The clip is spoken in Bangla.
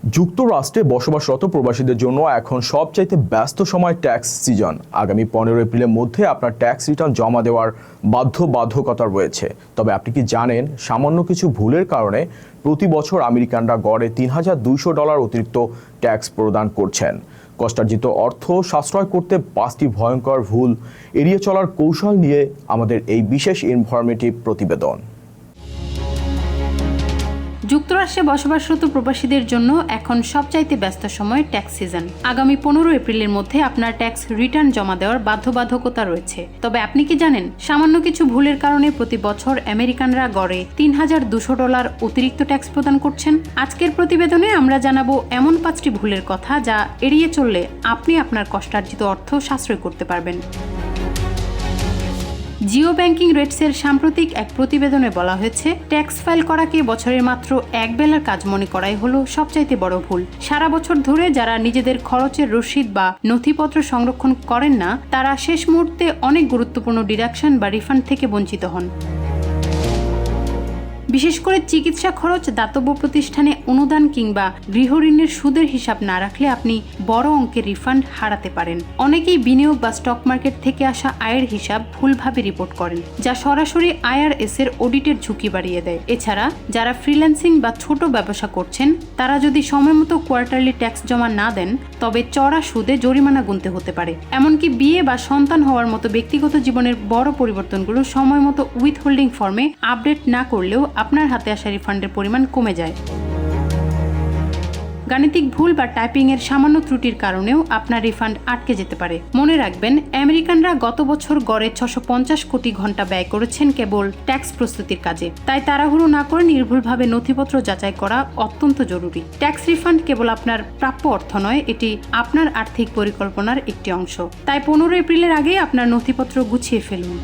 যুক্তরাষ্ট্রে বসবাসরত প্রবাসীদের জন্য এখন সবচাইতে ব্যস্ত সময় ট্যাক্স সিজন। আগামী 15 এপ্রিলের মধ্যে আপনার ট্যাক্স রিটার্ন জমা দেওয়ার বাধ্যবাধকতা রয়েছে। তবে আপনি কি জানেন, সামান্য কিছু ভুলের কারণে প্রতি বছর আমেরিকানরা গড়ে $3,200 অতিরিক্ত ট্যাক্স প্রদান করছেন। কষ্টার্জিত অর্থ সাশ্রয় করতে 5টি ভয়ঙ্কর ভুল এড়িয়ে চলার কৌশল নিয়ে আমাদের এই বিশেষ ইনফরমেটিভ প্রতিবেদন। যুক্তরাষ্ট্রে বসবাসরত প্রবাসীদের জন্য এখন সবচাইতে ব্যস্ত সময় ট্যাক্স সিজন। আগামী 15 এপ্রিলের মধ্যে আপনার ট্যাক্স রিটার্ন জমা দেওয়ার বাধ্যবাধকতা রয়েছে। তবে আপনি কি জানেন, সামান্য কিছু ভুলের কারণে প্রতি বছর আমেরিকানরা গড়ে $3,200 অতিরিক্ত ট্যাক্স প্রদান করছেন। আজকের প্রতিবেদনে আমরা জানাবো এমন 5টি ভুলের কথা যা এড়িয়ে চললে আপনি আপনার কষ্টার্জিত অর্থ সাশ্রয় করতে পারবেন। জিও ব্যাংকিং রেটসের সাম্প্রতিক এক প্রতিবেদনে বলা হয়েছে, ট্যাক্স ফাইল করাকে বছরের মাত্র এক বেলার কাজ মনে করাই হলো সবচাইতে বড় ভুল। সারা বছর ধরে যারা নিজেদের খরচের রসিদ বা নথিপত্র সংরক্ষণ করেন না, তারা শেষ মুহূর্তে অনেক গুরুত্বপূর্ণ ডিডাকশন বা রিফান্ড থেকে বঞ্চিত হন। বিশেষ করে চিকিৎসা খরচ, দাতব্য প্রতিষ্ঠানে অনুদান কিংবা গৃহঋণের সুদের হিসাব না রাখলে আপনি বড় অঙ্কের রিফান্ড হারাতে পারেন। অনেকেই বিনিয়োগ বা স্টক মার্কেট থেকে আসা আয়ের হিসাব ভুলভাবে রিপোর্ট করেন, যা সরাসরি IRS এর অডিটের ঝুঁকি বাড়িয়ে দেয়। এছাড়া যারা ফ্রিল্যান্সিং বা ছোট ব্যবসা করছেন, তারা যদি সময়মতো কোয়ার্টারলি ট্যাক্স জমা না দেন, তবে চড়া সুদে জরিমানা গুনতে হতে পারে। এমনকি বিয়ে বা সন্তান হওয়ার মতো ব্যক্তিগত জীবনের বড় পরিবর্তনগুলো সময়মতো উইথহোল্ডিং ফর্মে আপডেট না করলেও আপনার হাতে আসা রিফান্ডের পরিমাণ কমে যায়। গাণিতিক ভুল বা টাইপিং এর সামান্য ত্রুটির কারণেও আপনার রিফান্ড আটকে যেতে পারে। মনে রাখবেন, আমেরিকানরা গত বছর গড়ে 650 কোটি ঘন্টা ব্যয় করেছেন কেবল ট্যাক্স প্রস্তুতির কাজে। তাই তাড়াহুড়ো না করে নির্ভুলভাবে নথিপত্র যাচাই করা অত্যন্ত জরুরি। ট্যাক্স রিফান্ড কেবল আপনার প্রাপ্য অর্থ নয়, এটি আপনার আর্থিক পরিকল্পনার একটি অংশ। তাই 15 এপ্রিলের আগেই আপনার নথিপত্র গুছিয়ে ফেলুন।